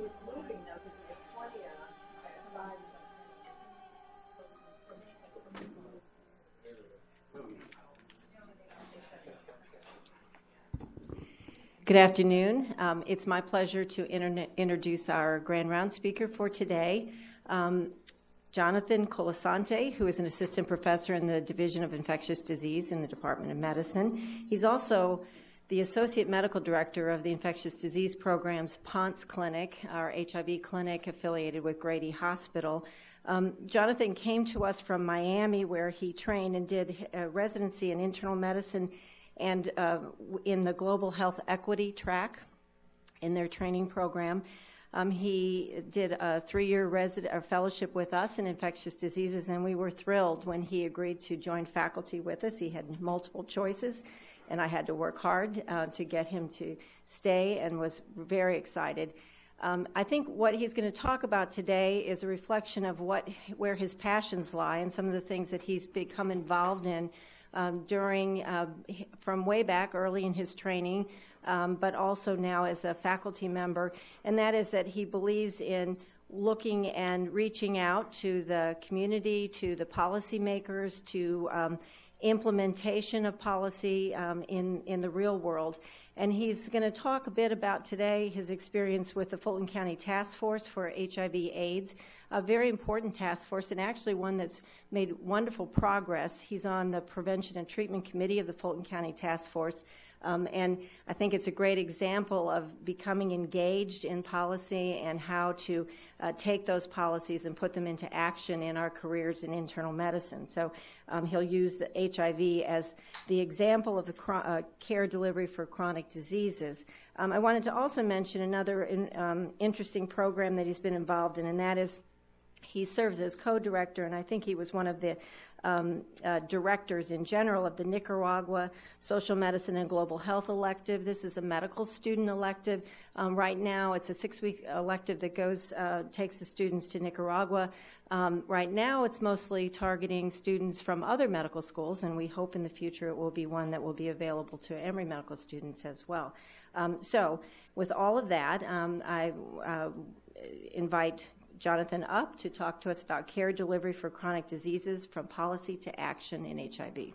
it's moving now because there's 20 slides. Good afternoon. It's my pleasure to introduce our Grand Round speaker for today, Jonathan Colasanti, who is an assistant professor in the Division of Infectious Disease in the Department of Medicine. He's also the associate medical director of the Infectious Disease Program's Ponce Clinic, our HIV clinic affiliated with Grady Hospital. Jonathan came to us from Miami, where he trained and did a residency in internal medicine and in the Global Health Equity track in their training program. He did a 3-year fellowship with us in infectious diseases, and we were thrilled when he agreed to join faculty with us. He had multiple choices, and I had to work hard to get him to stay, and was very excited. I think what he's going to talk about today is a reflection of where his passions lie and some of the things that he's become involved in from way back early in his training, but also now as a faculty member, and that is that he believes in looking and reaching out to the community, to the policymakers, to implementation of policy in the real world. And he's going to talk a bit about today his experience with the Fulton County Task Force for HIV/AIDS, a very important task force and actually one that's made wonderful progress. He's on the Prevention and Treatment Committee of the Fulton County Task Force. And I think it's a great example of becoming engaged in policy and how to take those policies and put them into action in our careers in internal medicine. So he'll use the HIV as the example of the care delivery for chronic diseases. I wanted to also mention another interesting program that he's been involved in, and that is he serves as co-director, and I think he was one of the directors in general of the Nicaragua Social Medicine and Global Health elective. This is a medical student elective. Right now, it's a 6-week elective that takes the students to Nicaragua. Right now, it's mostly targeting students from other medical schools, and we hope in the future it will be one that will be available to Emory medical students as well. So, with all of that, I invite Jonathan up to talk to us about care delivery for chronic diseases from policy to action in HIV.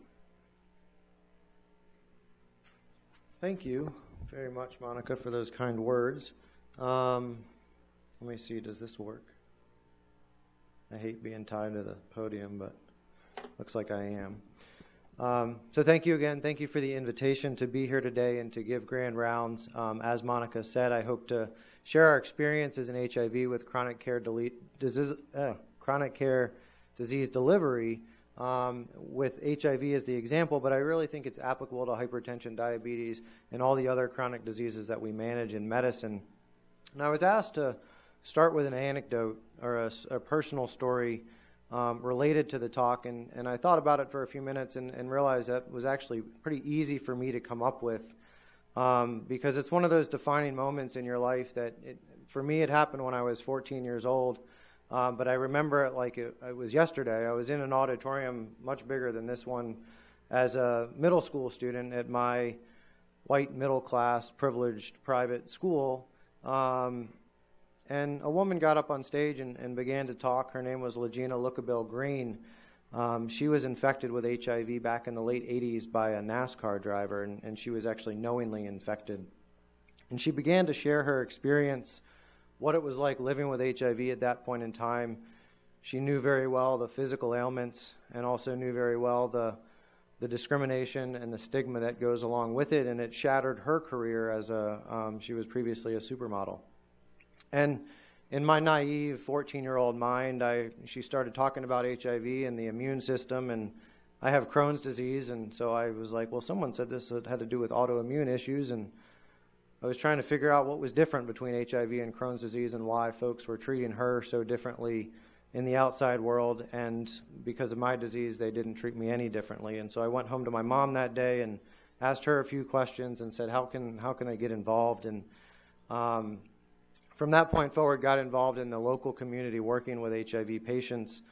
Thank you very much, Monica, for those kind words. Let me see, does this work? I hate being tied to the podium, but looks like I am. So thank you again. Thank you for the invitation to be here today and to give grand rounds. As Monica said, I hope to share our experiences in HIV with chronic care disease delivery with HIV as the example, but I really think it's applicable to hypertension, diabetes, and all the other chronic diseases that we manage in medicine. And I was asked to start with an anecdote or a personal story related to the talk, and I thought about it for a few minutes and realized that was actually pretty easy for me to come up with. Because it's one of those defining moments in your life that, for me, it happened when I was 14 years old, but I remember it like it was yesterday. I was in an auditorium much bigger than this one as a middle school student at my white middle-class privileged private school, and a woman got up on stage and began to talk. Her name was Legina Lookabill Green. She was infected with HIV back in the late 80s by a NASCAR driver, and she was actually knowingly infected. And she began to share her experience, what it was like living with HIV at that point in time. She knew very well the physical ailments and also knew very well the discrimination and the stigma that goes along with it, and it shattered her career as she was previously a supermodel. And in my naive 14-year-old mind, she started talking about HIV and the immune system, and I have Crohn's disease, and so I was like, well, someone said this had to do with autoimmune issues, and I was trying to figure out what was different between HIV and Crohn's disease and why folks were treating her so differently in the outside world, and because of my disease, they didn't treat me any differently. And so I went home to my mom that day and asked her a few questions and said, how can I get involved? And from that point forward, got involved in the local community working with HIV patients,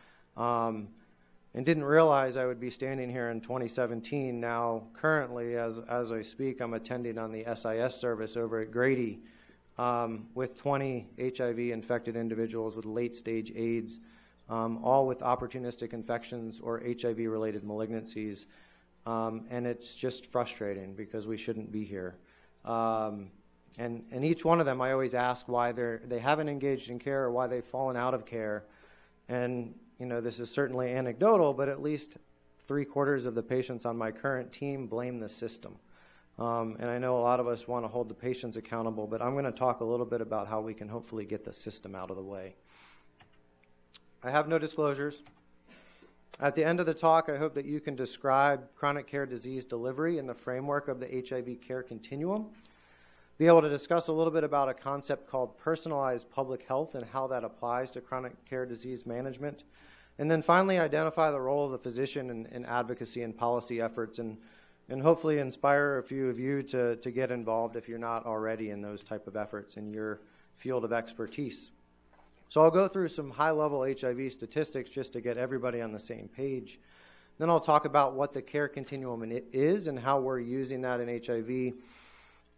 and didn't realize I would be standing here in 2017. Now, currently, as I speak, I'm attending on the SIS service over at Grady, with 20 HIV-infected individuals with late-stage AIDS, all with opportunistic infections or HIV-related malignancies. And it's just frustrating because we shouldn't be here. And each one of them, I always ask why they haven't engaged in care or why they've fallen out of care. And, you know, this is certainly anecdotal, but at least 3/4 of the patients on my current team blame the system. And I know a lot of us want to hold the patients accountable, but I'm going to talk a little bit about how we can hopefully get the system out of the way. I have no disclosures. At the end of the talk, I hope that you can describe chronic care disease delivery in the framework of the HIV care continuum, be able to discuss a little bit about a concept called personalized public health and how that applies to chronic care disease management, and then finally identify the role of the physician in advocacy and policy efforts, and hopefully inspire a few of you to get involved if you're not already in those type of efforts in your field of expertise. So I'll go through some high-level HIV statistics just to get everybody on the same page. Then I'll talk about what the care continuum is and how we're using that in HIV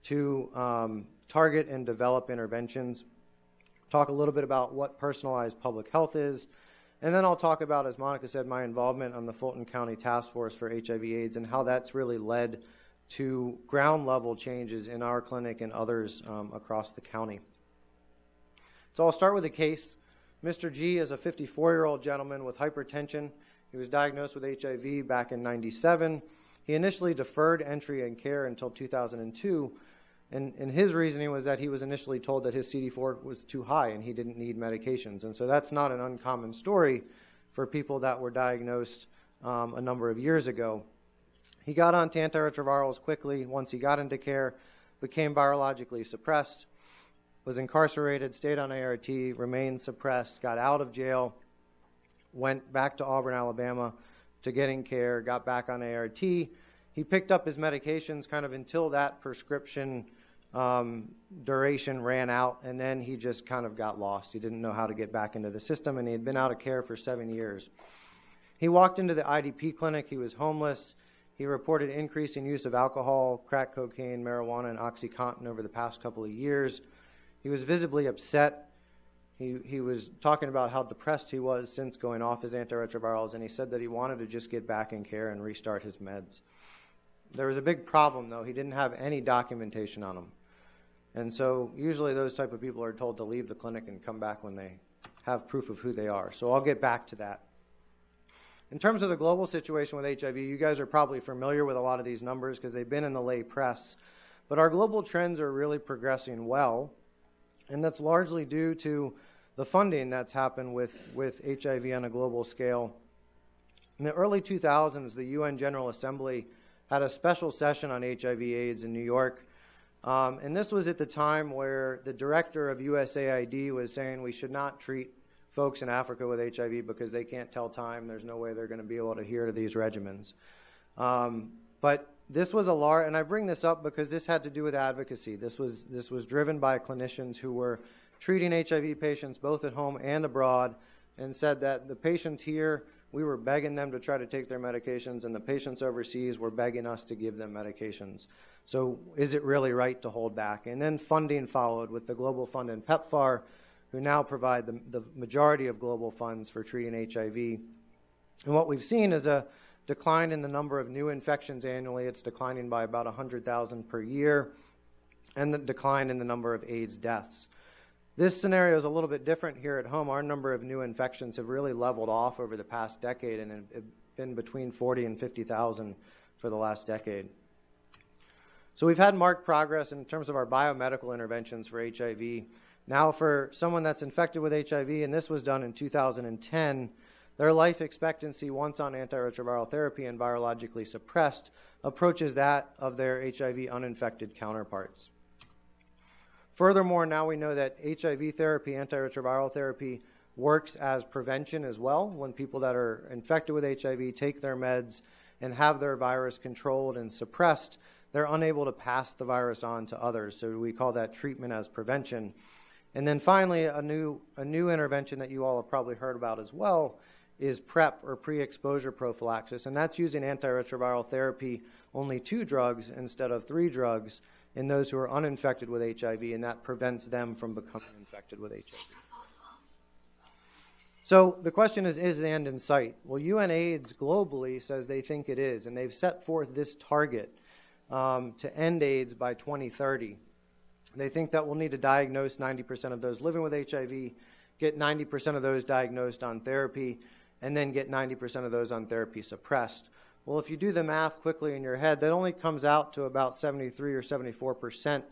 to target and develop interventions. Talk a little bit about what personalized public health is. And then I'll talk about, as Monica said, my involvement on the Fulton County Task Force for HIV/AIDS and how that's really led to ground-level changes in our clinic and others across the county. So I'll start with a case. Mr. G is a 54-year-old gentleman with hypertension. He was diagnosed with HIV back in '97. He initially deferred entry and care until 2002, and his reasoning was that he was initially told that his CD4 was too high and he didn't need medications. And so that's not an uncommon story for people that were diagnosed a number of years ago. He got onto antiretrovirals quickly once he got into care, became virologically suppressed, was incarcerated, stayed on ART, remained suppressed, got out of jail, went back to Auburn, Alabama to getting care, got back on ART. He picked up his medications kind of until that prescription duration ran out, and then he just kind of got lost. He didn't know how to get back into the system, and he had been out of care for 7 years. He walked into the IDP clinic. He was homeless. He reported increasing use of alcohol, crack cocaine, marijuana, and OxyContin over the past couple of years. He was visibly upset. He was talking about how depressed he was since going off his antiretrovirals, and he said that he wanted to just get back in care and restart his meds. There was a big problem, though. He didn't have any documentation on him. And so usually those type of people are told to leave the clinic and come back when they have proof of who they are. So I'll get back to that. In terms of the global situation with HIV, you guys are probably familiar with a lot of these numbers because they've been in the lay press. But our global trends are really progressing well. And that's largely due to the funding that's happened with HIV on a global scale. In the early 2000s, the UN General Assembly had a special session on HIV/AIDS in New York. And this was at the time where the director of USAID was saying we should not treat folks in Africa with HIV because they can't tell time. There's no way they're going to be able to adhere to these regimens. But this was a large, and I bring this up because this had to do with advocacy. This was driven by clinicians who were treating HIV patients both at home and abroad, and said that the patients here, we were begging them to try to take their medications, and the patients overseas were begging us to give them medications. So is it really right to hold back? And then funding followed with the Global Fund and PEPFAR, who now provide the majority of global funds for treating HIV. And what we've seen is a decline in the number of new infections annually. It's declining by about 100,000 per year, and the decline in the number of AIDS deaths. This scenario is a little bit different here at home. Our number of new infections have really leveled off over the past decade and have been between 40 and 50,000 for the last decade. So we've had marked progress in terms of our biomedical interventions for HIV. Now for someone that's infected with HIV, and this was done in 2010, their life expectancy once on antiretroviral therapy and virologically suppressed approaches that of their HIV uninfected counterparts. Furthermore, now we know that HIV therapy, antiretroviral therapy, works as prevention as well. When people that are infected with HIV take their meds and have their virus controlled and suppressed, they're unable to pass the virus on to others. So we call that treatment as prevention. And then finally, a new intervention that you all have probably heard about as well is PrEP, or pre-exposure prophylaxis, and that's using antiretroviral therapy only 2 drugs instead of 3 drugs in those who are uninfected with HIV, and that prevents them from becoming infected with HIV. So the question is the end in sight? Well, UNAIDS globally says they think it is, and they've set forth this target to end AIDS by 2030. They think that we'll need to diagnose 90% of those living with HIV, get 90% of those diagnosed on therapy, and then get 90% of those on therapy suppressed. Well, if you do the math quickly in your head, that only comes out to about 73 or 74%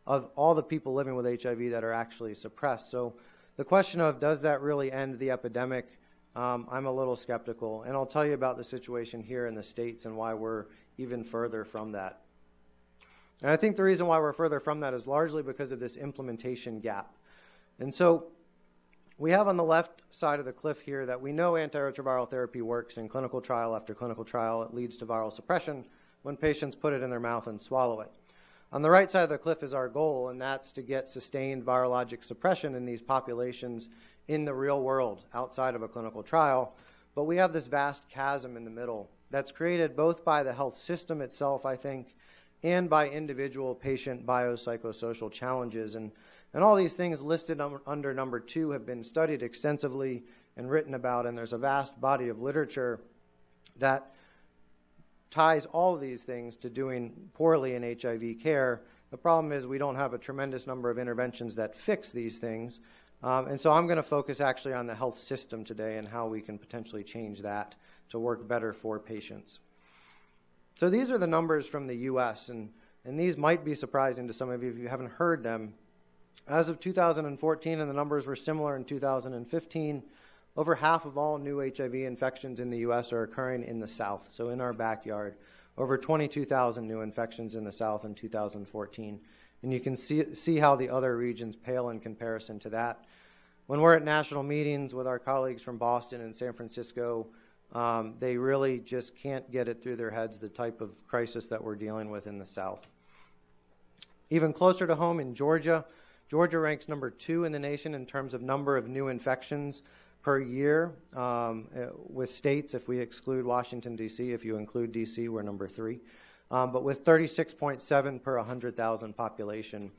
of all the people living with HIV that are actually suppressed. So the question of does that really end the epidemic, I'm a little skeptical. And I'll tell you about the situation here in the States and why we're even further from that. And I think the reason why we're further from that is largely because of this implementation gap. And so we have on the left side of the cliff here that we know antiretroviral therapy works in clinical trial after clinical trial. It leads to viral suppression when patients put it in their mouth and swallow it. On the right side of the cliff is our goal, and that's to get sustained virologic suppression in these populations in the real world outside of a clinical trial. But we have this vast chasm in the middle that's created both by the health system itself, I think, and by individual patient biopsychosocial challenges. And all these things listed under number 2 have been studied extensively and written about, and there's a vast body of literature that ties all of these things to doing poorly in HIV care. The problem is we don't have a tremendous number of interventions that fix these things. And so I'm going to focus actually on the health system today and how we can potentially change that to work better for patients. So these are the numbers from the U.S., and these might be surprising to some of you if you haven't heard them. As of 2014, and the numbers were similar in 2015, over half of all new HIV infections in the U.S. are occurring in the South, so in our backyard. Over 22,000 new infections in the South in 2014. And you can see how the other regions pale in comparison to that. When we're at national meetings with our colleagues from Boston and San Francisco, they really just can't get it through their heads, the type of crisis that we're dealing with in the South. Even closer to home in Georgia, Georgia ranks number 2 in the nation in terms of number of new infections per year with states. If we exclude Washington, D.C., if you include D.C., we're number 3. But with 36.7 per 100,000 population.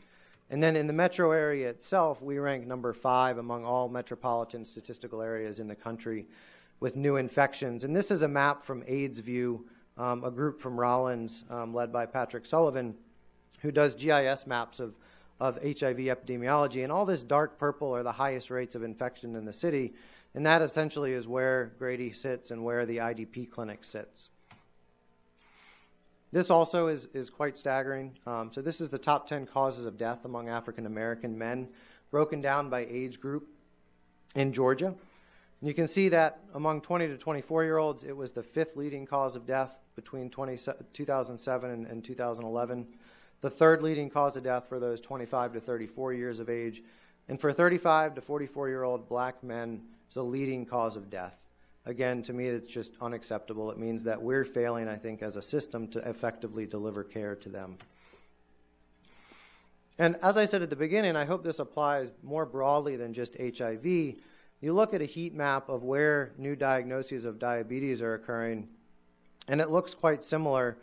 And then in the metro area itself, we rank number 5 among all metropolitan statistical areas in the country with new infections. And this is a map from AIDS View, a group from Rollins led by Patrick Sullivan, who does GIS maps of HIV epidemiology. And all this dark purple are the highest rates of infection in the city. And that essentially is where Grady sits and where the IDP clinic sits. This also is quite staggering. So this is the top 10 causes of death among African American men, broken down by age group in Georgia. And you can see that among 20 to 24-year-olds, it was the 5th leading cause of death between 2007 and 2011. The 3rd leading cause of death for those 25 to 34 years of age. And for 35 to 44-year-old black men, it's the leading cause of death. Again, to me, it's just unacceptable. It means that we're failing, I think, as a system to effectively deliver care to them. And as I said at the beginning, I hope this applies more broadly than just HIV. You look at a heat map of where new diagnoses of diabetes are occurring, and it looks quite similar.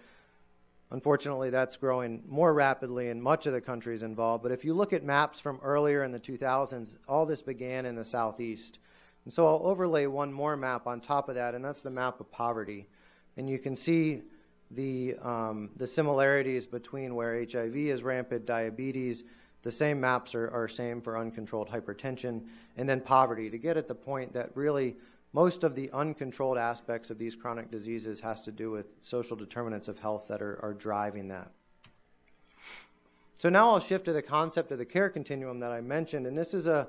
Unfortunately, that's growing more rapidly in much of the countries involved. But if you look at maps from earlier in the 2000s, all this began in the Southeast. And so I'll overlay one more map on top of that, and that's the map of poverty. And you can see the similarities between where HIV is rampant, diabetes. The same maps are same for uncontrolled hypertension, and then poverty, to get at the point that really most of the uncontrolled aspects of these chronic diseases has to do with social determinants of health that are driving that. So now I'll shift to the concept of the care continuum that I mentioned, and this is a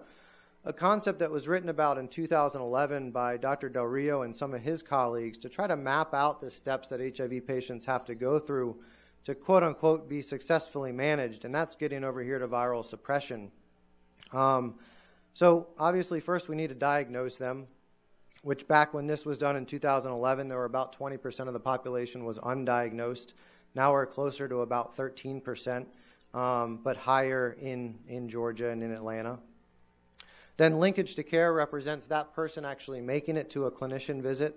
concept that was written about in 2011 by Dr. Del Rio and some of his colleagues to try to map out the steps that HIV patients have to go through to quote-unquote be successfully managed, and that's getting over here to viral suppression. So obviously first we need to diagnose them, which back when this was done in 2011, there were about 20% of the population was undiagnosed. Now we're closer to about 13%, but higher in Georgia and in Atlanta. Then linkage to care represents that person actually making it to a clinician visit.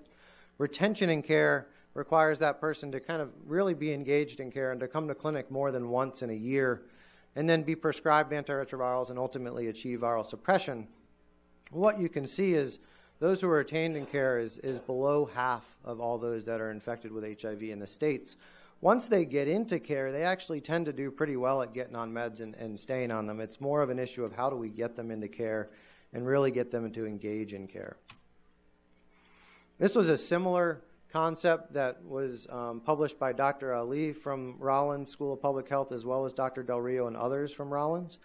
Retention in care requires that person to kind of really be engaged in care and to come to clinic more than once in a year and then be prescribed antiretrovirals and ultimately achieve viral suppression. What you can see is those who are retained in care is below half of all those that are infected with HIV in the States. Once they get into care, they actually tend to do pretty well at getting on meds and staying on them. It's more of an issue of how do we get them into care and really get them to engage in care. This was a similar concept that was published by Dr. Ali from Rollins School of Public Health, as well as Dr. Del Rio and others from Rollins.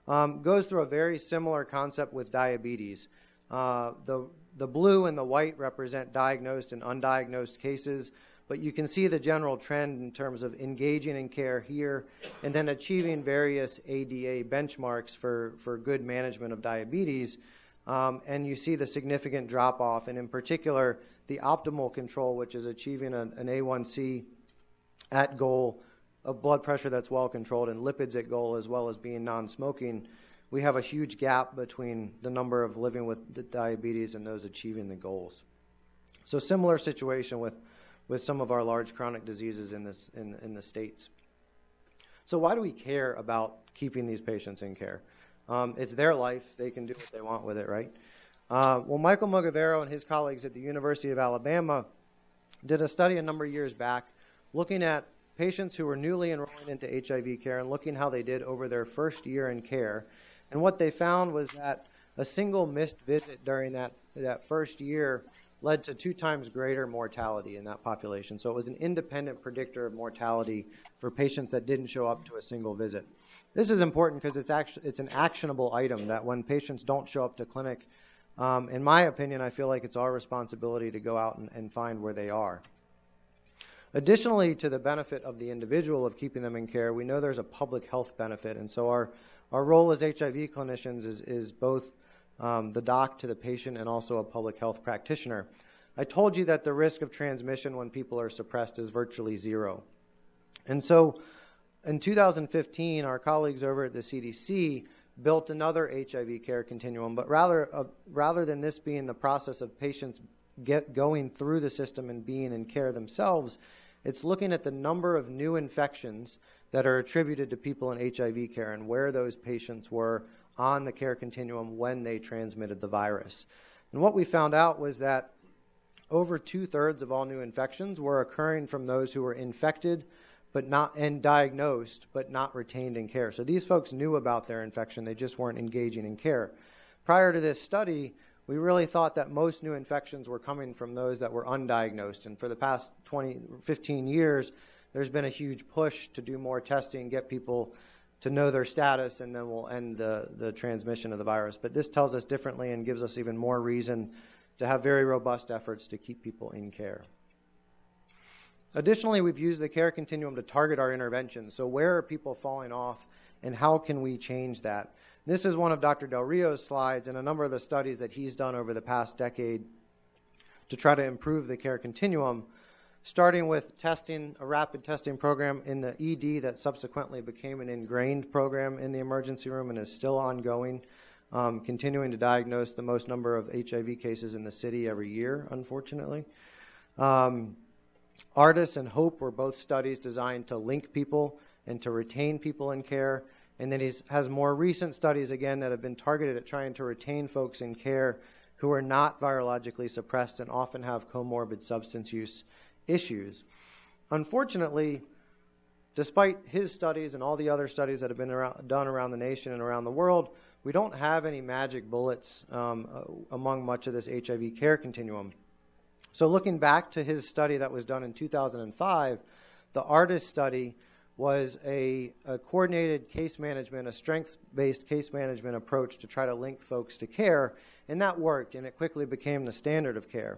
Goes through a very similar concept with diabetes. The blue and the white represent diagnosed and undiagnosed cases, but you can see the general trend in terms of engaging in care here and then achieving various ADA benchmarks for good management of diabetes. And you see the significant drop-off, and in particular, the optimal control, which is achieving an A1C at goal, a blood pressure that's well controlled, and lipids at goal, as well as being non-smoking. We have a huge gap between the number of living with diabetes and those achieving the goals. So similar situation with some of our large chronic diseases in the States. So why do we care about keeping these patients in care? It's their life. They can do what they want with it, right? Well, Michael Mogavero and his colleagues at the University of Alabama did a study a number of years back looking at patients who were newly enrolling into HIV care and looking how they did over their first year in care. And what they found was that a single missed visit during that first year led to 2 times greater mortality in that population. So it was an independent predictor of mortality for patients that didn't show up to a single visit. This is important because it's an actionable item that when patients don't show up to clinic, in my opinion, I feel like it's our responsibility to go out and find where they are. Additionally, to the benefit of the individual of keeping them in care, we know there's a public health benefit, and so our role as HIV clinicians is both the doc to the patient and also a public health practitioner. I told you that the risk of transmission when people are suppressed is virtually zero. And so in 2015, our colleagues over at the CDC built another HIV care continuum, but rather than this being the process of patients going through the system and being in care themselves, it's looking at the number of new infections that are attributed to people in HIV care and where those patients were on the care continuum when they transmitted the virus. And what we found out was that over 2/3 of all new infections were occurring from those who were infected and diagnosed but not retained in care. So these folks knew about their infection, they just weren't engaging in care. Prior to this study, we really thought that most new infections were coming from those that were undiagnosed. And for the past 15 years, there's been a huge push to do more testing, get people to know their status, and then we'll end the transmission of the virus. But this tells us differently and gives us even more reason to have very robust efforts to keep people in care. Additionally, we've used the care continuum to target our interventions. So where are people falling off, and how can we change that? This is one of Dr. Del Rio's slides and a number of the studies that he's done over the past decade to try to improve the care continuum, starting with testing, a rapid testing program in the ED that subsequently became an ingrained program in the emergency room and is still ongoing, continuing to diagnose the most number of HIV cases in the city every year, unfortunately. ARTIS and HOPE were both studies designed to link people and to retain people in care. And then he has more recent studies, again, that have been targeted at trying to retain folks in care who are not virologically suppressed and often have comorbid substance use issues. Unfortunately, despite his studies and all the other studies that have been done around the nation and around the world, we don't have any magic bullets among much of this HIV care continuum. So looking back to his study that was done in 2005, the ARTIS study was a coordinated case management, a strengths-based case management approach to try to link folks to care, and that worked, and it quickly became the standard of care.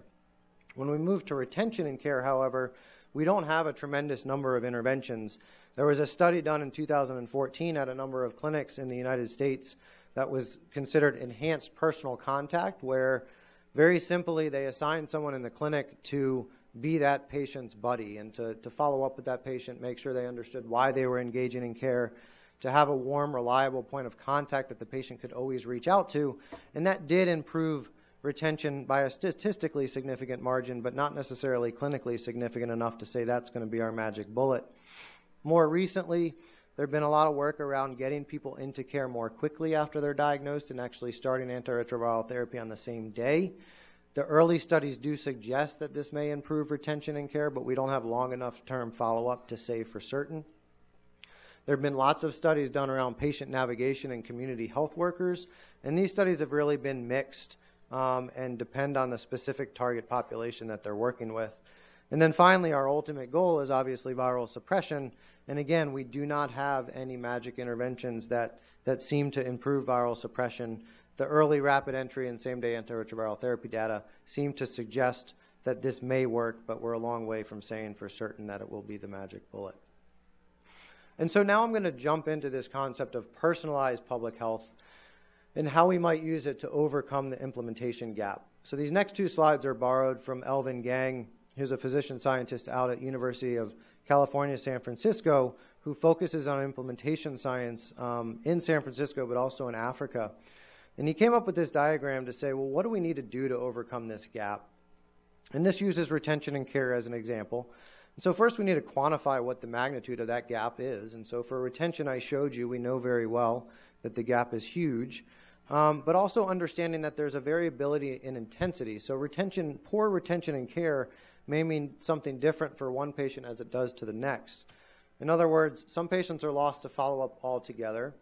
When we moved to retention in care, however, we don't have a tremendous number of interventions. There was a study done in 2014 at a number of clinics in the United States that was considered enhanced personal contact, where very simply they assigned someone in the clinic to be that patient's buddy and to follow up with that patient, make sure they understood why they were engaging in care, to have a warm, reliable point of contact that the patient could always reach out to. And that did improve retention by a statistically significant margin, but not necessarily clinically significant enough to say that's going to be our magic bullet. More recently, there have been a lot of work around getting people into care more quickly after they're diagnosed and actually starting antiretroviral therapy on the same day. The early studies do suggest that this may improve retention in care, but we don't have long enough term follow-up to say for certain. There have been lots of studies done around patient navigation and community health workers, and these studies have really been mixed and depend on the specific target population that they're working with. And then finally, our ultimate goal is obviously viral suppression. And again, we do not have any magic interventions that seem to improve viral suppression. The early rapid entry and same-day antiretroviral therapy data seem to suggest that this may work, but we're a long way from saying for certain that it will be the magic bullet. And so now I'm going to jump into this concept of personalized public health and how we might use it to overcome the implementation gap. So these next two slides are borrowed from Elvin Gang, who's a physician scientist out at University of California, San Francisco, who focuses on implementation science in San Francisco, but also in Africa. And he came up with this diagram to say, well, what do we need to do to overcome this gap? And this uses retention and care as an example. And so first we need to quantify what the magnitude of that gap is. And so for retention, I showed you, we know very well that the gap is huge. But also understanding that there's a variability in intensity. So poor retention and care may mean something different for one patient as it does to the next. In other words, some patients are lost to follow-up altogether.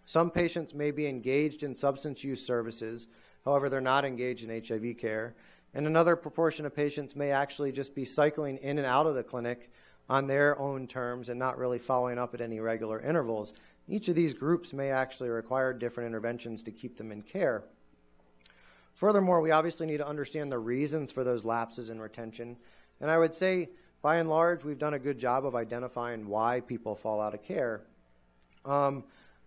Some patients may be engaged in substance use services, however, they're not engaged in HIV care. And another proportion of patients may actually just be cycling in and out of the clinic on their own terms and not really following up at any regular intervals. Each of these groups may actually require different interventions to keep them in care. Furthermore, we obviously need to understand the reasons for those lapses in retention. And I would say, by and large, we've done a good job of identifying why people fall out of care.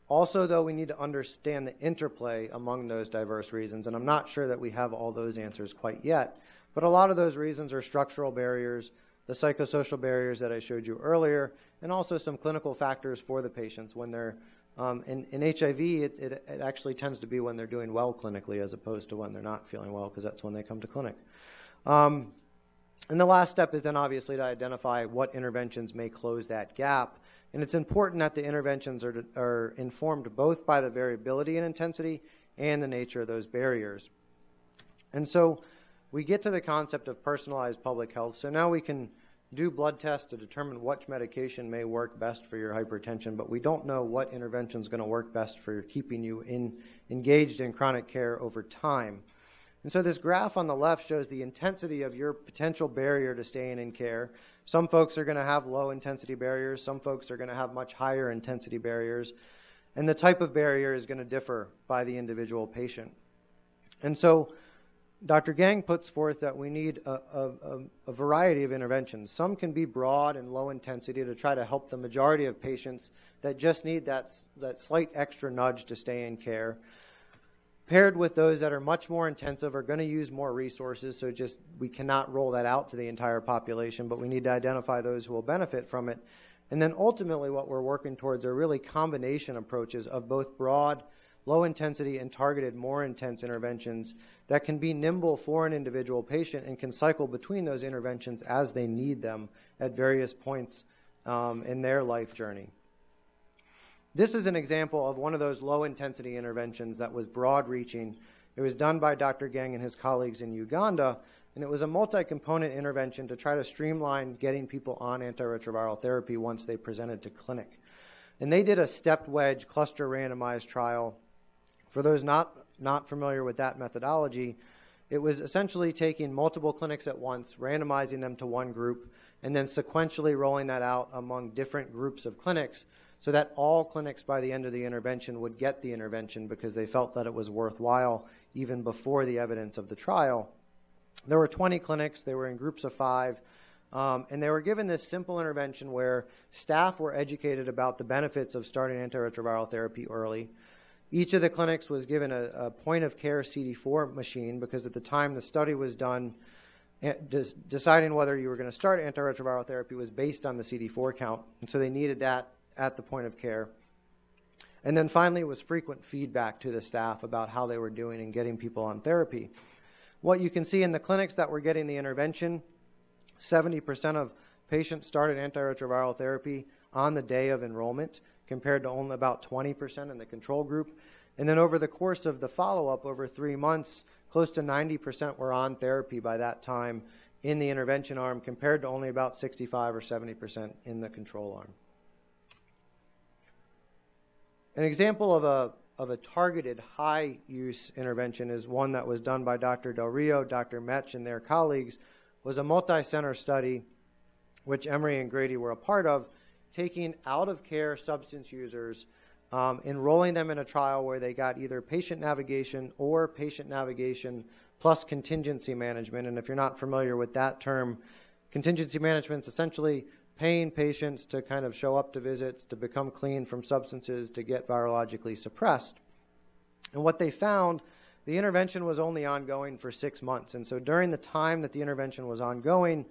Also, though, we need to understand the interplay among those diverse reasons. And I'm not sure that we have all those answers quite yet. But a lot of those reasons are structural barriers, the psychosocial barriers that I showed you earlier, and also some clinical factors for the patients when they're in HIV, it actually tends to be when they're doing well clinically as opposed to when they're not feeling well, because that's when they come to clinic. And the last step is then obviously to identify what interventions may close that gap. And it's important that the interventions are informed both by the variability in intensity and the nature of those barriers. And so we get to the concept of personalized public health. So now we can do blood tests to determine which medication may work best for your hypertension, but we don't know what intervention is going to work best for keeping you engaged in chronic care over time. And so this graph on the left shows the intensity of your potential barrier to staying in care. Some folks are going to have low intensity barriers. Some folks are going to have much higher intensity barriers. And the type of barrier is going to differ by the individual patient. And so Dr. Gang puts forth that we need a variety of interventions. Some can be broad and low intensity to try to help the majority of patients that just need that slight extra nudge to stay in care. Paired with those that are much more intensive, are going to use more resources, so just we cannot roll that out to the entire population, but we need to identify those who will benefit from it. And then ultimately what we're working towards are really combination approaches of both broad, low intensity, and targeted, more intense interventions that can be nimble for an individual patient and can cycle between those interventions as they need them at various points in their life journey. This is an example of one of those low-intensity interventions that was broad-reaching. It was done by Dr. Gang and his colleagues in Uganda, and it was a multi-component intervention to try to streamline getting people on antiretroviral therapy once they presented to clinic. And they did a stepped wedge cluster randomized trial. For those not familiar with that methodology, it was essentially taking multiple clinics at once, randomizing them to one group, and then sequentially rolling that out among different groups of clinics, so that all clinics by the end of the intervention would get the intervention because they felt that it was worthwhile even before the evidence of the trial. There were 20 clinics. They were in groups of 5. And they were given this simple intervention where staff were educated about the benefits of starting antiretroviral therapy early. Each of the clinics was given a point-of-care CD4 machine because at the time the study was done, deciding whether you were going to start antiretroviral therapy was based on the CD4 count. And so they needed that at the point of care. And then finally, it was frequent feedback to the staff about how they were doing and getting people on therapy. what you can see in the clinics that were getting the intervention, 70% of patients started antiretroviral therapy on the day of enrollment, compared to only about 20% in the control group. And then over the course of the follow-up over 3 months, close to 90% were on therapy by that time in the intervention arm, compared to only about 65 or 70% in the control arm. An example of a targeted high-use intervention is one that was done by Dr. Del Rio, Dr. Metch, and their colleagues, was a multi-center study, which Emory and Grady were a part of, taking out-of-care substance users, enrolling them in a trial where they got either patient navigation or patient navigation plus contingency management. And if you're not familiar with that term, contingency management is essentially paying patients to kind of show up to visits, to become clean from substances, to get virologically suppressed. And what they found, the intervention was only ongoing for 6 months. And so during the time that the intervention was ongoing,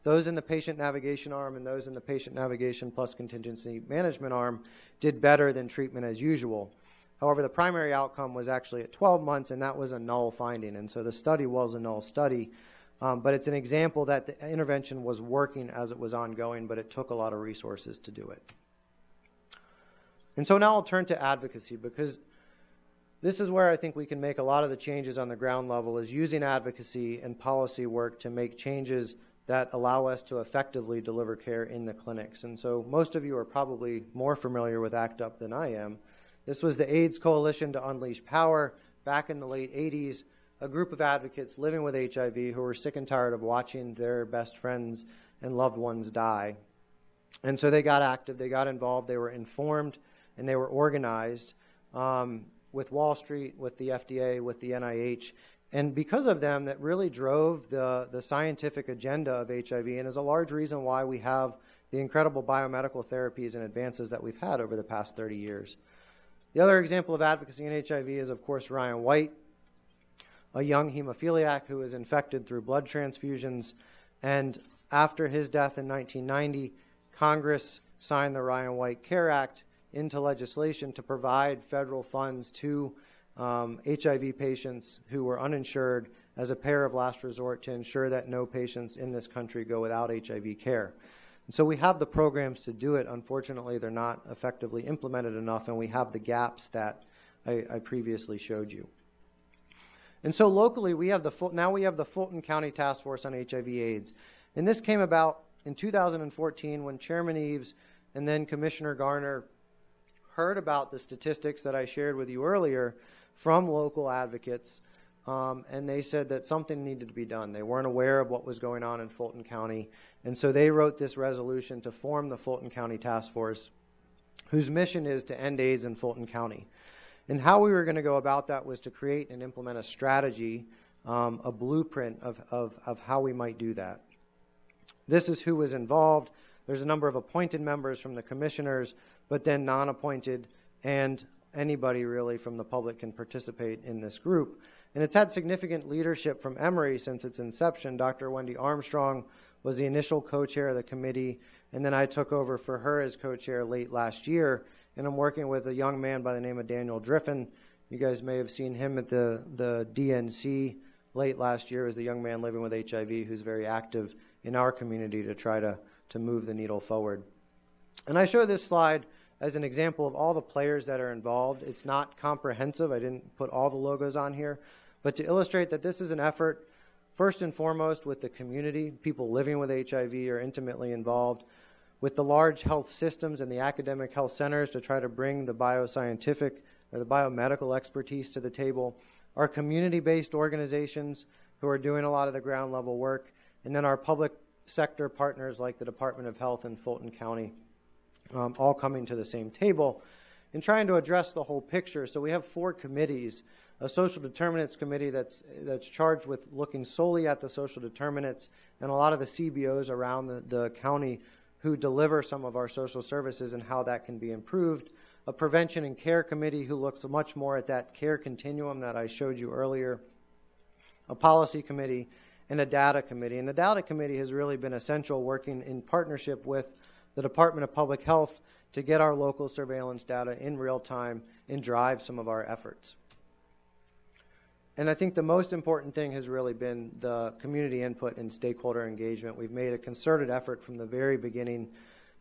those in the patient navigation arm and those in the patient navigation plus contingency management arm did better than treatment as usual. However, the primary outcome was actually at 12 months, and that was a null finding. And so the study was a null study. But it's an example that the intervention was working as it was ongoing, but it took a lot of resources to do it. And so now I'll turn to advocacy, because this is where I think we can make a lot of the changes on the ground level, is using advocacy and policy work to make changes that allow us to effectively deliver care in the clinics. And so most of you are probably more familiar with ACT UP than I am. This was the AIDS Coalition to Unleash Power back in the late 80s, a group of advocates living with HIV who were sick and tired of watching their best friends and loved ones die. And so they got active, they got involved, they were informed, and they were organized with Wall Street, with the FDA, with the NIH. And because of them, that really drove the scientific agenda of HIV, and is a large reason why we have the incredible biomedical therapies and advances that we've had over the past 30 years. The other example of advocacy in HIV is, of course, Ryan White, a young hemophiliac who was infected through blood transfusions. And after his death in 1990, Congress signed the Ryan White Care Act into legislation to provide federal funds to HIV patients who were uninsured as a payer of last resort, to ensure that no patients in this country go without HIV care. And so we have the programs to do it. Unfortunately, they're not effectively implemented enough, and we have the gaps that I previously showed you. And so locally, we have the Fulton County Task Force on HIV/AIDS. And this came about in 2014 when Chairman Eaves and then Commissioner Garner heard about the statistics that I shared with you earlier from local advocates, and they said that something needed to be done. They weren't aware of what was going on in Fulton County, and so they wrote this resolution to form the Fulton County Task Force, whose mission is to end AIDS in Fulton County. And how we were going to go about that was to create and implement a strategy, a blueprint of how we might do that. This is who was involved. There's a number of appointed members from the commissioners, but then non-appointed, and anybody really from the public can participate in this group. And it's had significant leadership from Emory since its inception. Dr. Wendy Armstrong was the initial co-chair of the committee, and then I took over for her as co-chair late last year. And I'm working with a young man by the name of Daniel Driffin. You guys may have seen him at the DNC late last year as a young man living with HIV who's very active in our community to try to move the needle forward. And I show this slide as an example of all the players that are involved. It's not comprehensive. I didn't put all the logos on here. But to illustrate that this is an effort, first and foremost, with the community. People living with HIV are intimately involved. With the large health systems and the academic health centers to try to bring the bioscientific or the biomedical expertise to the table. Our community-based organizations who are doing a lot of the ground level work. And then our public sector partners like the Department of Health in Fulton County, all coming to the same table and trying to address the whole picture. So we have 4 committees, a social determinants committee that's charged with looking solely at the social determinants, and a lot of the CBOs around the county who deliver some of our social services and how that can be improved, a prevention and care committee who looks much more at that care continuum that I showed you earlier, a policy committee, and a data committee. And the data committee has really been essential, working in partnership with the Department of Public Health to get our local surveillance data in real time and drive some of our efforts. And I think the most important thing has really been the community input and stakeholder engagement. We've made a concerted effort from the very beginning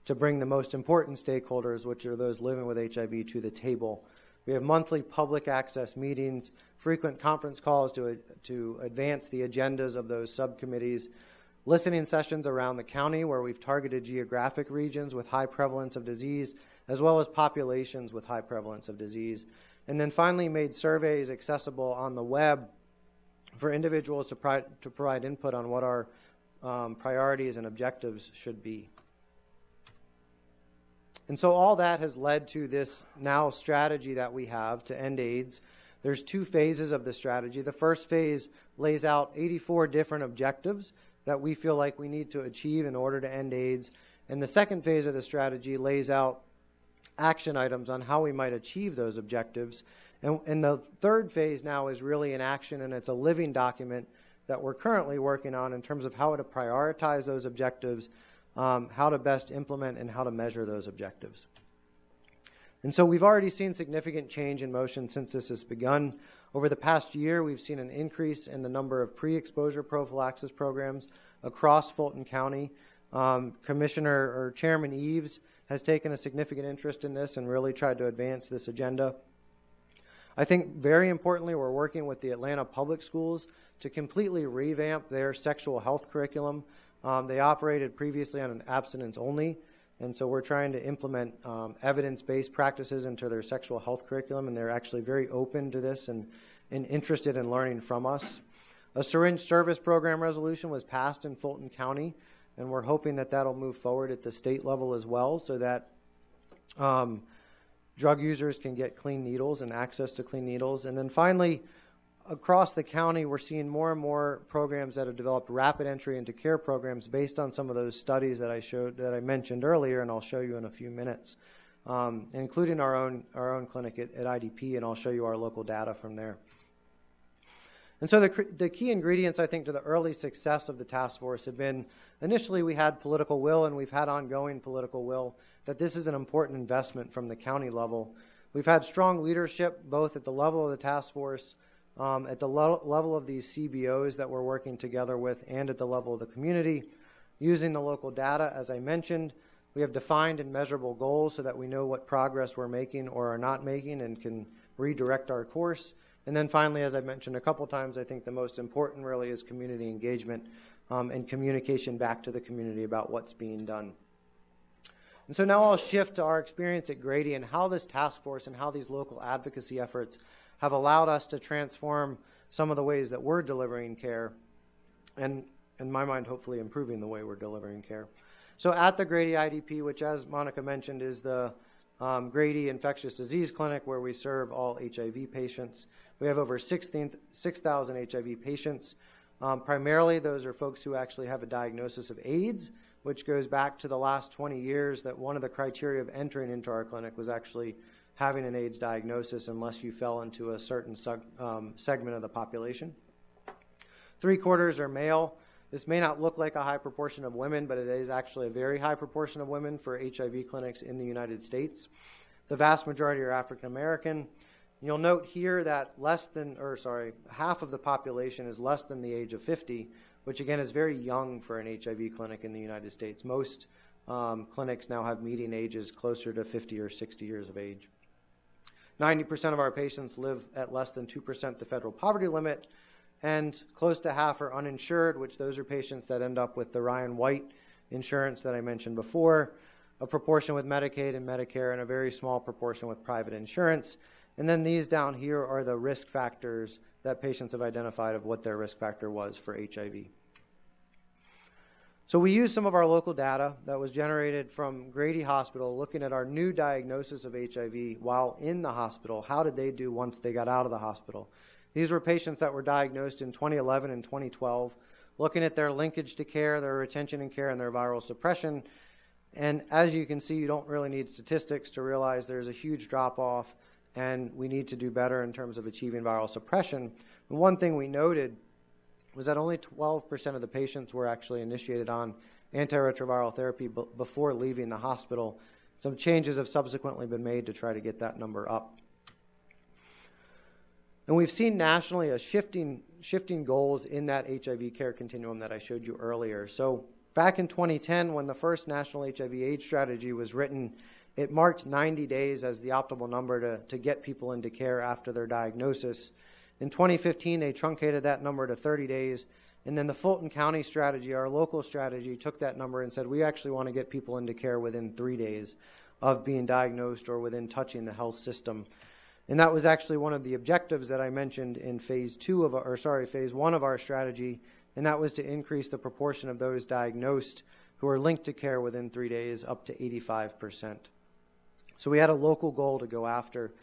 to bring the most important stakeholders, which are those living with HIV, to the table. We have monthly public access meetings, frequent conference calls to advance the agendas of those subcommittees, listening sessions around the county where we've targeted geographic regions with high prevalence of disease, as well as populations with high prevalence of disease. And then finally made surveys accessible on the web for individuals to provide input on what our priorities and objectives should be. And so all that has led to this now strategy that we have to end AIDS. There's 2 phases of the strategy. The first phase lays out 84 different objectives that we feel like we need to achieve in order to end AIDS. And the second phase of the strategy lays out action items on how we might achieve those objectives. And the third phase now is really in action, and it's a living document that we're currently working on in terms of how to prioritize those objectives, how to best implement, and how to measure those objectives. And so we've already seen significant change in motion since this has begun. Over the past year, we've seen an increase in the number of pre-exposure prophylaxis programs across Fulton County. Chairman Eaves has taken a significant interest in this and really tried to advance this agenda. I think very importantly, we're working with the Atlanta Public Schools to completely revamp their sexual health curriculum. They operated previously on an abstinence only, and so we're trying to implement evidence-based practices into their sexual health curriculum, and they're actually very open to this and interested in learning from us. A syringe service program resolution was passed in Fulton County, and we're hoping that that'll move forward at the state level as well so that drug users can get clean needles and access to clean needles. And then finally, across the county, we're seeing more and more programs that have developed rapid entry into care programs based on some of those studies that I mentioned earlier, and I'll show you in a few minutes, including our own clinic at IDP, and I'll show you our local data from there. And so the key ingredients, I think, to the early success of the task force have been, initially we had political will, and we've had ongoing political will, that this is an important investment from the county level. We've had strong leadership, both at the level of the task force, at the level of these CBOs that we're working together with, and at the level of the community. Using the local data, as I mentioned, we have defined and measurable goals so that we know what progress we're making or are not making and can redirect our course. And then finally, as I mentioned a couple times, I think the most important really is community engagement and communication back to the community about what's being done. And so now I'll shift to our experience at Grady and how this task force and how these local advocacy efforts have allowed us to transform some of the ways that we're delivering care and, in my mind, hopefully improving the way we're delivering care. So at the Grady IDP, which as Monica mentioned is the Grady Infectious Disease Clinic where we serve all HIV patients, we have over 6,000 HIV patients. Primarily those are folks who actually have a diagnosis of AIDS, which goes back to the last 20 years that one of the criteria of entering into our clinic was actually having an AIDS diagnosis unless you fell into a certain segment of the population. 3/4 are male. This may not look like a high proportion of women, but it is actually a very high proportion of women for HIV clinics in the United States. The vast majority are African American. You'll note here that half of the population is less than the age of 50, which again is very young for an HIV clinic in the United States. Most clinics now have median ages closer to 50 or 60 years of age. 90% of our patients live at less than 2% the federal poverty limit, and close to half are uninsured, which those are patients that end up with the Ryan White insurance that I mentioned before, a proportion with Medicaid and Medicare, and a very small proportion with private insurance. And then these down here are the risk factors that patients have identified of what their risk factor was for HIV. So we used some of our local data that was generated from Grady Hospital looking at our new diagnosis of HIV while in the hospital. How did they do once they got out of the hospital? These were patients that were diagnosed in 2011 and 2012, looking at their linkage to care, their retention in care, and their viral suppression. And as you can see, you don't really need statistics to realize there's a huge drop-off and we need to do better in terms of achieving viral suppression. And one thing we noted was that only 12% of the patients were actually initiated on antiretroviral therapy before leaving the hospital. Some changes have subsequently been made to try to get that number up. And we've seen nationally a shifting goals in that HIV care continuum that I showed you earlier. So back in 2010, when the first national HIV/AIDS strategy was written, it marked 90 days as the optimal number to get people into care after their diagnosis. In 2015, they truncated that number to 30 days. And then the Fulton County strategy, our local strategy, took that number and said, we actually want to get people into care within 3 days of being diagnosed or within touching the health system. And that was actually one of the objectives that I mentioned in phase one of our strategy, and that was to increase the proportion of those diagnosed who are linked to care within 3 days up to 85%. So we had a local goal to go after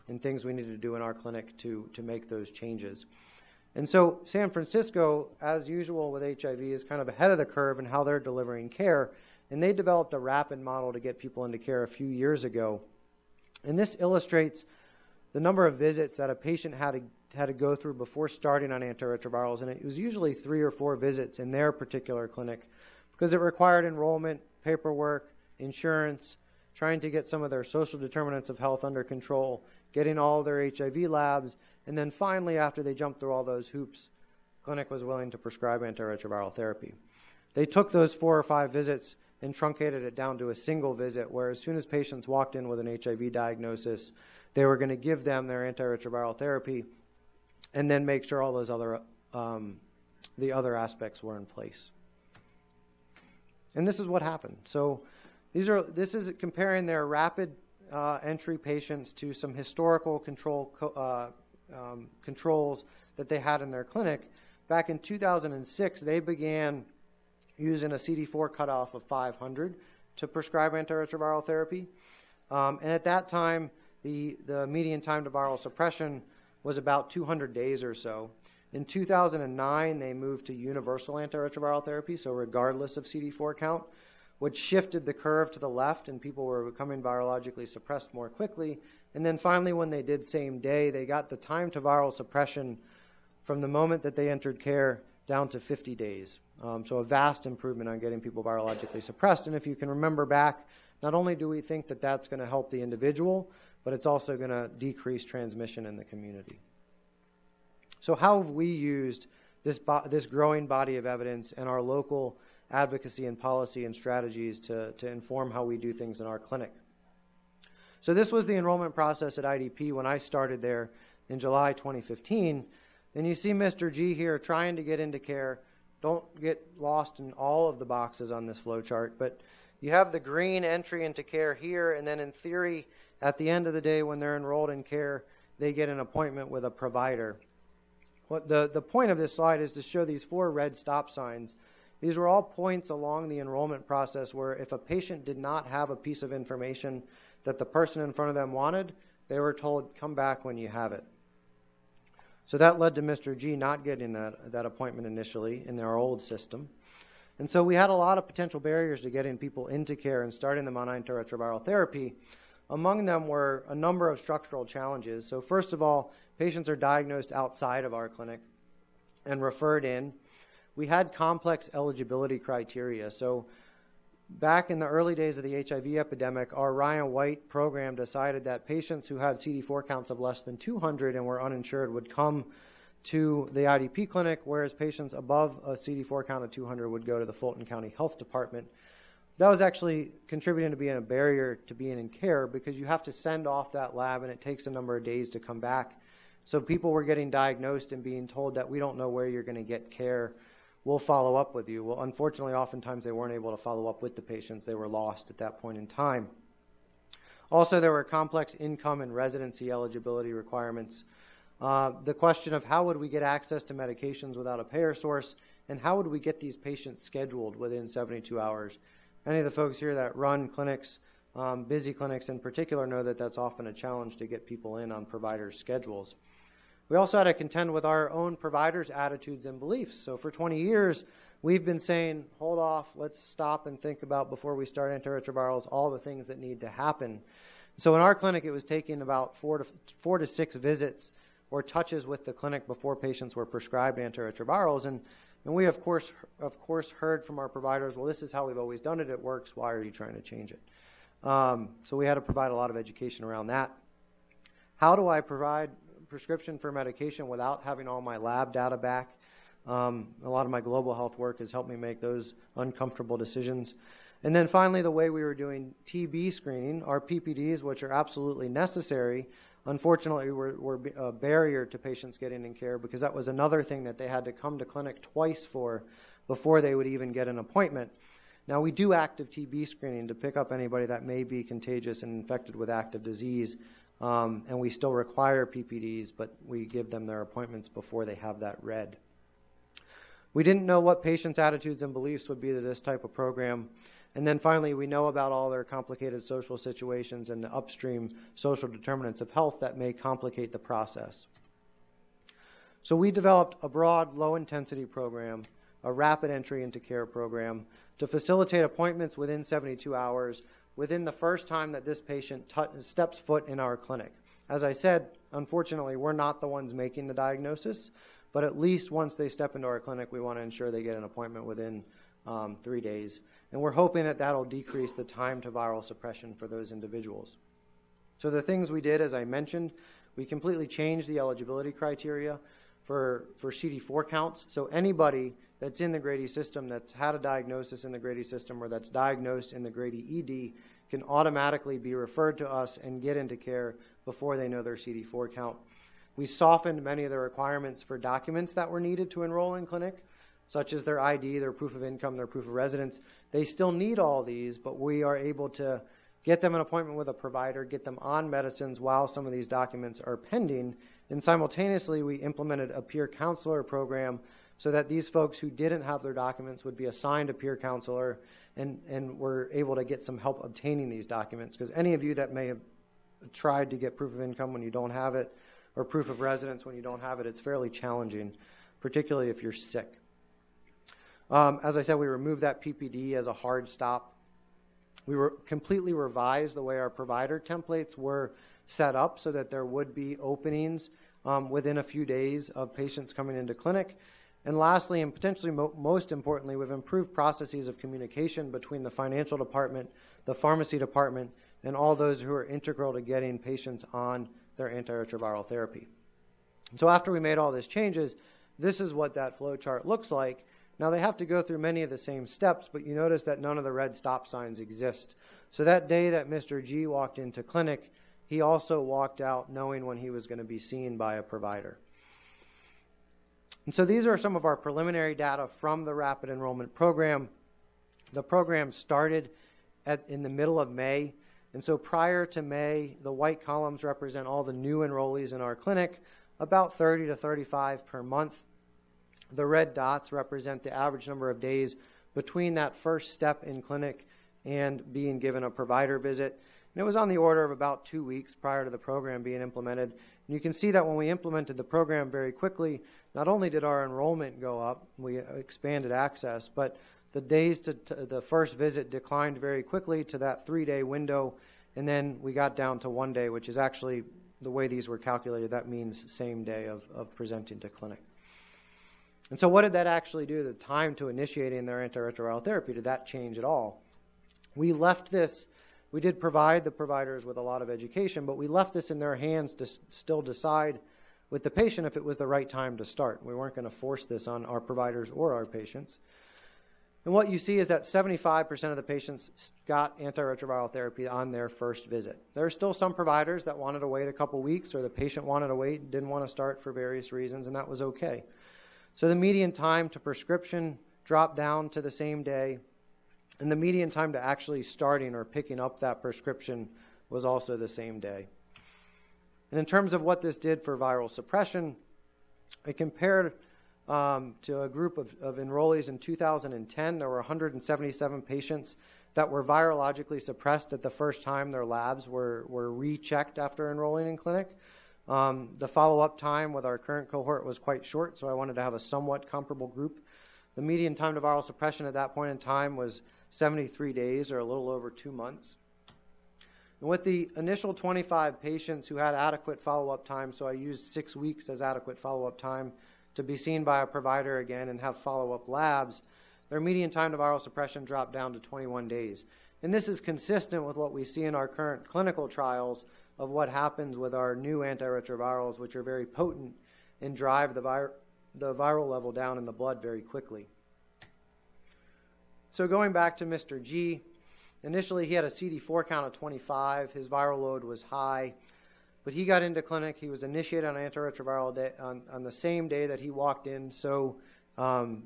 and things we needed to do in our clinic to make those changes. And so San Francisco, as usual with HIV, is kind of ahead of the curve in how they're delivering care, and they developed a rapid model to get people into care a few years ago. And this illustrates the number of visits that a patient had to go through before starting on antiretrovirals, and it was usually 3 or 4 visits in their particular clinic because it required enrollment, paperwork, insurance, trying to get some of their social determinants of health under control, getting all their HIV labs, and then finally, after they jumped through all those hoops, the clinic was willing to prescribe antiretroviral therapy. They took those 4 or 5 visits and truncated it down to a single visit, where as soon as patients walked in with an HIV diagnosis, they were going to give them their antiretroviral therapy and then make sure all those other the other aspects were in place. And this is what happened. So this is comparing their rapid entry patients to some historical controls that they had in their clinic. Back in 2006, they began using a CD4 cutoff of 500 to prescribe antiretroviral therapy. And at that time, the median time to viral suppression was about 200 days or so. In 2009, they moved to universal antiretroviral therapy, so regardless of CD4 count, which shifted the curve to the left, and people were becoming virologically suppressed more quickly. And then finally, when they did same day, they got the time to viral suppression from the moment that they entered care down to 50 days. So a vast improvement on getting people virologically suppressed. And if you can remember back, not only do we think that that's going to help the individual, but it's also going to decrease transmission in the community. So how have we used this growing body of evidence and our local advocacy and policy and strategies to inform how we do things in our clinic? So this was the enrollment process at IDP when I started there in July 2015. And you see Mr. G here trying to get into care. Don't get lost in all of the boxes on this flow chart, but you have the green entry into care here, and then in theory, at the end of the day when they're enrolled in care, they get an appointment with a provider. What the point of this slide is to show these 4 red stop signs. These were all points along the enrollment process where if a patient did not have a piece of information that the person in front of them wanted, they were told, come back when you have it. So that led to Mr. G not getting that appointment initially in their old system. And so we had a lot of potential barriers to getting people into care and starting them on antiretroviral therapy. Among them were a number of structural challenges. So first of all, patients are diagnosed outside of our clinic and referred in. We had complex eligibility criteria. So back in the early days of the HIV epidemic, our Ryan White program decided that patients who had CD4 counts of less than 200 and were uninsured would come to the IDP clinic, whereas patients above a CD4 count of 200 would go to the Fulton County Health Department. That was actually contributing to being a barrier to being in care because you have to send off that lab and it takes a number of days to come back. So people were getting diagnosed and being told that we don't know where you're going to get care. We'll follow up with you. Well, unfortunately, oftentimes they weren't able to follow up with the patients. They were lost at that point in time. Also, there were complex income and residency eligibility requirements. The question of how would we get access to medications without a payer source, and how would we get these patients scheduled within 72 hours? Many of the folks here that run clinics, busy clinics in particular, know that that's often a challenge to get people in on providers' schedules. We also had to contend with our own providers' attitudes and beliefs. So for 20 years, we've been saying, hold off, let's stop and think about before we start antiretrovirals all the things that need to happen. So in our clinic, it was taking about 4 to 6 visits or touches with the clinic before patients were prescribed antiretrovirals. And we, of course, heard from our providers, well, this is how we've always done it. It works. Why are you trying to change it? So we had to provide a lot of education around that. How do I provide prescription for medication without having all my lab data back. A lot of my global health work has helped me make those uncomfortable decisions. And then finally, the way we were doing TB screening, our PPDs, which are absolutely necessary, unfortunately were a barrier to patients getting in care, because that was another thing that they had to come to clinic twice for before they would even get an appointment. Now, we do active TB screening to pick up anybody that may be contagious and infected with active disease, and we still require PPDs, but we give them their appointments before they have that read. We didn't know what patients' attitudes and beliefs would be to this type of program. And then finally, we know about all their complicated social situations and the upstream social determinants of health that may complicate the process. So we developed a broad, low-intensity program, a rapid entry into care program, to facilitate appointments within 72 hours within the first time that this patient steps foot in our clinic. As I said, unfortunately, we're not the ones making the diagnosis, but at least once they step into our clinic, we want to ensure they get an appointment within 3 days. And we're hoping that that'll decrease the time to viral suppression for those individuals. So the things we did, as I mentioned, we completely changed the eligibility criteria for CD4 counts. So anybody that's in the Grady system, that's had a diagnosis in the Grady system, or that's diagnosed in the Grady ED, can automatically be referred to us and get into care before they know their CD4 count. We softened many of the requirements for documents that were needed to enroll in clinic, such as their ID, their proof of income, their proof of residence. They still need all these, but we are able to get them an appointment with a provider, get them on medicines while some of these documents are pending, and simultaneously we implemented a peer counselor program so that these folks who didn't have their documents would be assigned a peer counselor and were able to get some help obtaining these documents. Because any of you that may have tried to get proof of income when you don't have it, or proof of residence when you don't have it, it's fairly challenging, particularly if you're sick. As I said, we removed that PPD as a hard stop. We completely revised the way our provider templates were set up so that there would be openings within a few days of patients coming into clinic. And lastly, and potentially most importantly, we've improved processes of communication between the financial department, the pharmacy department, and all those who are integral to getting patients on their antiretroviral therapy. And so after we made all these changes, this is what that flow chart looks like. Now, they have to go through many of the same steps, but you notice that none of the red stop signs exist. So that day that Mr. G walked into clinic, he also walked out knowing when he was going to be seen by a provider. And so these are some of our preliminary data from the Rapid Enrollment Program. The program started in the middle of May. And so prior to May, the white columns represent all the new enrollees in our clinic, about 30 to 35 per month. The red dots represent the average number of days between that first step in clinic and being given a provider visit. And it was on the order of about 2 weeks prior to the program being implemented. And you can see that when we implemented the program very quickly, not only did our enrollment go up, we expanded access, but the days to the first visit declined very quickly to that 3-day window, and then we got down to 1 day, which is actually the way these were calculated. That means same day of presenting to clinic. And so what did that actually do? The time to initiating their antiretroviral therapy, did that change at all? We left this, we did provide the providers with a lot of education, but we left this in their hands to still decide with the patient if it was the right time to start. We weren't going to force this on our providers or our patients. And what you see is that 75% of the patients got antiretroviral therapy on their first visit. There are still some providers that wanted to wait a couple weeks, or the patient wanted to wait and didn't want to start for various reasons, and that was okay. So the median time to prescription dropped down to the same day, and the median time to actually starting or picking up that prescription was also the same day. And in terms of what this did for viral suppression, I compared to a group of enrollees in 2010. There were 177 patients that were virologically suppressed at the first time their labs were rechecked after enrolling in clinic. The follow-up time with our current cohort was quite short, so I wanted to have a somewhat comparable group. The median time to viral suppression at that point in time was 73 days, or a little over 2 months. And with the initial 25 patients who had adequate follow-up time, so I used 6 weeks as adequate follow-up time to be seen by a provider again and have follow-up labs, their median time to viral suppression dropped down to 21 days. And this is consistent with what we see in our current clinical trials, of what happens with our new antiretrovirals, which are very potent and drive the viral level down in the blood very quickly. So going back to Mr. G, initially he had a CD4 count of 25. His viral load was high, but he got into clinic. He was initiated on antiretroviral on the same day that he walked in, so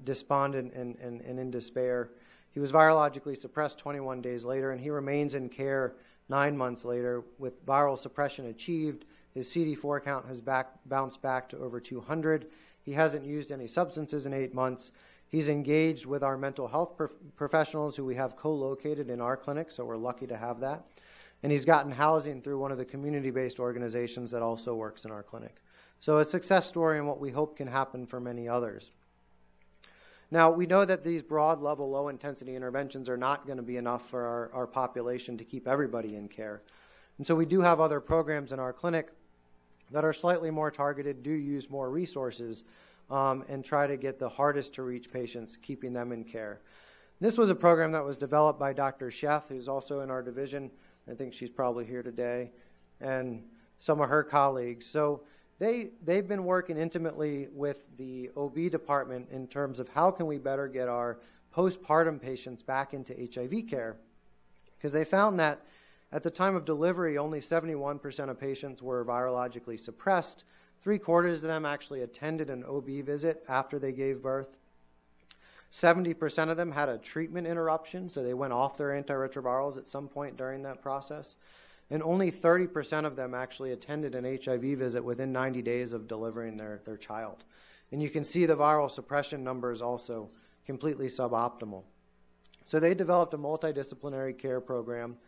despondent and in despair. He was virologically suppressed 21 days later, and he remains in care 9 months later with viral suppression achieved. His CD4 count has bounced back to over 200. He hasn't used any substances in 8 months. He's engaged with our mental health professionals who we have co-located in our clinic, so we're lucky to have that. And he's gotten housing through one of the community-based organizations that also works in our clinic. So a success story and what we hope can happen for many others. Now, we know that these broad-level, low-intensity interventions are not going to be enough for our population to keep everybody in care. And so we do have other programs in our clinic that are slightly more targeted, do use more resources, and try to get the hardest-to-reach patients, keeping them in care. This was a program that was developed by Dr. Sheth, who's also in our division. I think she's probably here today, and some of her colleagues. So they've been working intimately with the OB department in terms of how can we better get our postpartum patients back into HIV care, because they found that at the time of delivery, only 71% of patients were virologically suppressed. 3/4 of them actually attended an OB visit after they gave birth. 70% of them had a treatment interruption, so they went off their antiretrovirals at some point during that process. And only 30% of them actually attended an HIV visit within 90 days of delivering their child. And you can see the viral suppression numbers also completely suboptimal. So they developed a multidisciplinary care program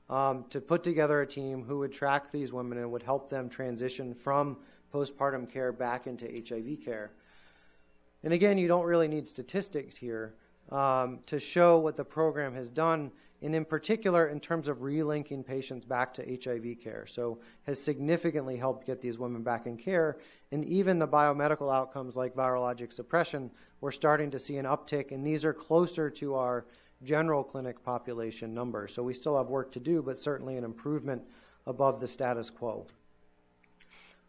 to put together a team who would track these women and would help them transition from postpartum care back into HIV care. And again, you don't really need statistics here to show what the program has done, and in particular in terms of relinking patients back to HIV care. So has significantly helped get these women back in care, and even the biomedical outcomes like virologic suppression, we're starting to see an uptick, and these are closer to our general clinic population numbers. So we still have work to do, but certainly an improvement above the status quo.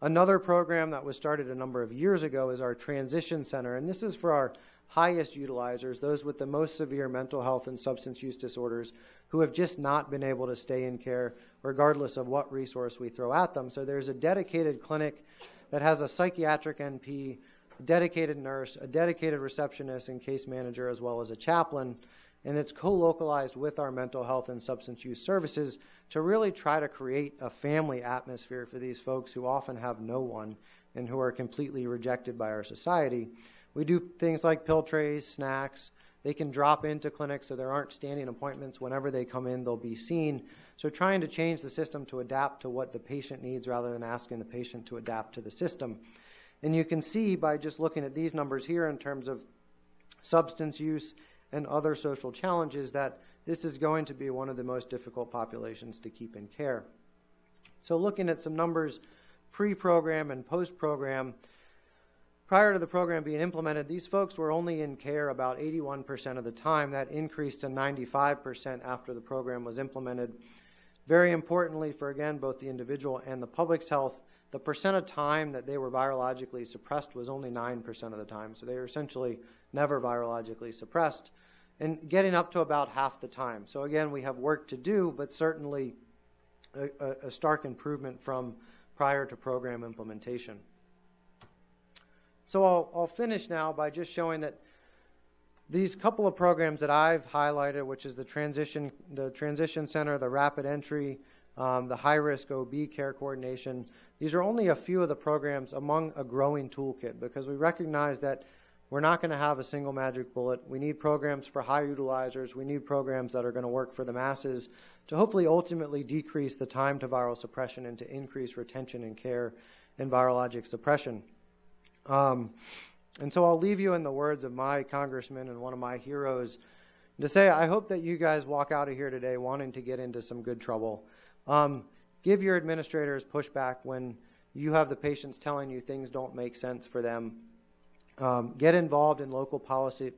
Another program that was started a number of years ago is our Transition Center, and this is for our highest utilizers, those with the most severe mental health and substance use disorders who have just not been able to stay in care regardless of what resource we throw at them. So there's a dedicated clinic that has a psychiatric NP, a dedicated nurse, a dedicated receptionist and case manager, as well as a chaplain, and it's co-localized with our mental health and substance use services to really try to create a family atmosphere for these folks who often have no one and who are completely rejected by our society. We do things like pill trays, snacks. They can drop into clinics so there aren't standing appointments. Whenever they come in, they'll be seen. So trying to change the system to adapt to what the patient needs rather than asking the patient to adapt to the system. And you can see by just looking at these numbers here in terms of substance use and other social challenges that this is going to be one of the most difficult populations to keep in care. So looking at some numbers pre-program and post-program, prior to the program being implemented, these folks were only in care about 81% of the time. That increased to 95% after the program was implemented. Very importantly for, again, both the individual and the public's health, the percent of time that they were virologically suppressed was only 9% of the time. So they were essentially never virologically suppressed, and getting up to about half the time. So again, we have work to do, but certainly a stark improvement from prior to program implementation. So I'll finish now by just showing that these couple of programs that I've highlighted, which is the Transition Center, the Rapid Entry, the High-Risk OB Care Coordination, these are only a few of the programs among a growing toolkit, because we recognize that we're not going to have a single magic bullet. We need programs for high utilizers. We need programs that are going to work for the masses to hopefully ultimately decrease the time to viral suppression and to increase retention and care and virologic suppression. And so I'll leave you in the words of my congressman and one of my heroes to say, I hope that you guys walk out of here today wanting to get into some good trouble. Give your administrators pushback when you have the patients telling you things don't make sense for them. Get involved in local policy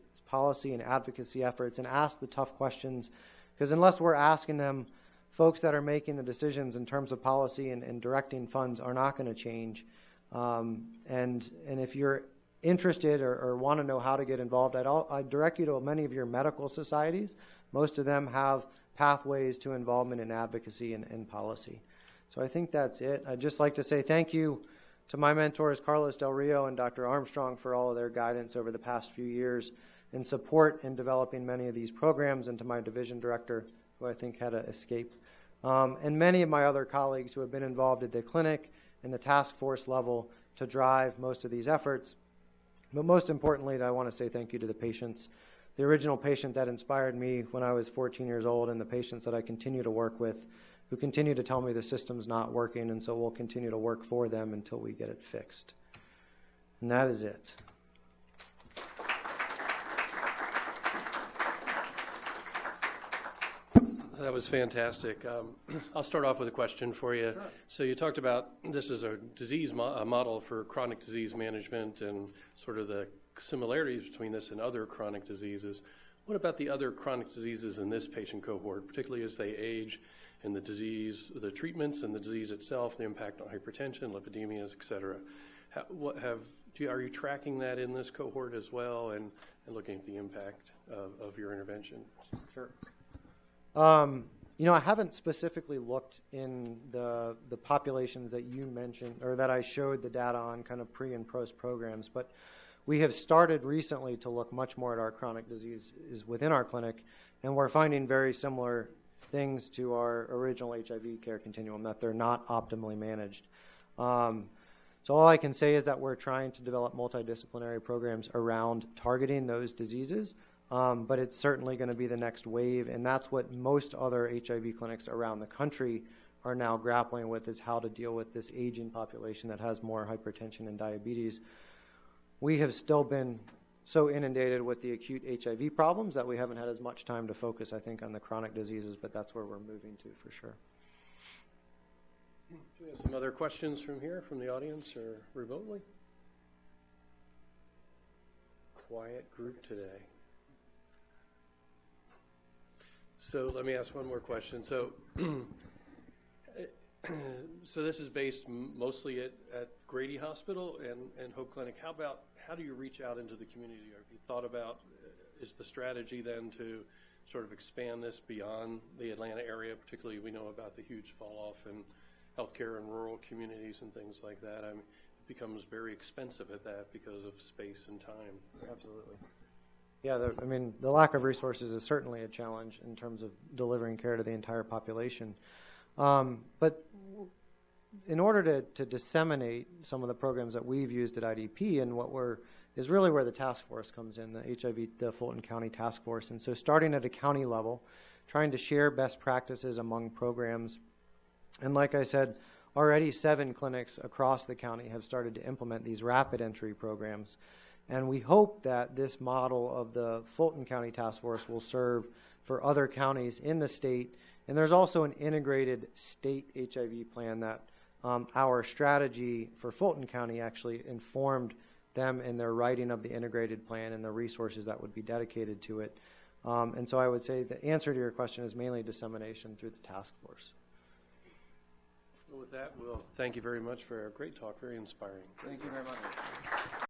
and advocacy efforts and ask the tough questions, because unless we're asking them folks that are making the decisions in terms of policy and directing funds are not going to change. And if you're interested or want to know how to get involved, I'd direct you to many of your medical societies. Most of them have pathways to involvement in advocacy and policy. So I think that's it. I'd just like to say thank you to my mentors, Carlos Del Rio and Dr. Armstrong, for all of their guidance over the past few years and support in developing many of these programs, and to my division director, who I think had to escape, and many of my other colleagues who have been involved at the clinic and the task force level to drive most of these efforts. But most importantly, I want to say thank you to the patients, the original patient that inspired me when I was 14 years old, and the patients that I continue to work with, who continue to tell me the system's not working, and so we'll continue to work for them until we get it fixed. And that is it. That was fantastic. I'll start off with a question for you. Sure. So you talked about this is a disease model for chronic disease management and sort of the similarities between this and other chronic diseases. What about the other chronic diseases in this patient cohort, particularly as they age, and the disease, the treatments and the disease itself, the impact on hypertension, lipidemias, et cetera? Are you tracking that in this cohort as well, and looking at the impact of your intervention? Sure. I haven't specifically looked in the populations that you mentioned, or that I showed the data on, kind of pre and post programs, but we have started recently to look much more at our chronic diseases within our clinic, and we're finding very similar things to our original HIV care continuum, that they're not optimally managed. So all I can say is that we're trying to develop multidisciplinary programs around targeting those diseases, but it's certainly going to be the next wave, and that's what most other HIV clinics around the country are now grappling with, is how to deal with this aging population that has more hypertension and diabetes. We have still been so inundated with the acute HIV problems that we haven't had as much time to focus, I think, on the chronic diseases, but that's where we're moving to for sure. Do we have some other questions from here, from the audience or remotely? Quiet group today. So let me ask one more question. So this is based mostly at Grady Hospital and Hope Clinic. How do you reach out into the community? Have you thought about, is the strategy then to sort of expand this beyond the Atlanta area? Particularly, we know about the huge fall off in healthcare in rural communities and things like that. I mean, it becomes very expensive at that because of space and time. Absolutely. Yeah, the lack of resources is certainly a challenge in terms of delivering care to the entire population. But in order to disseminate some of the programs that we've used at IDP, and is really where the task force comes in, the Fulton County Task Force. And so starting at a county level, trying to share best practices among programs. And like I said, already 7 clinics across the county have started to implement these rapid entry programs. And we hope that this model of the Fulton County Task Force will serve for other counties in the state. And there's also an integrated state HIV plan that our strategy for Fulton County actually informed them in their writing of the integrated plan and the resources that would be dedicated to it. And so I would say the answer to your question is mainly dissemination through the task force. Well, with that, we'll thank you very much for a great talk, very inspiring. Thank you very much.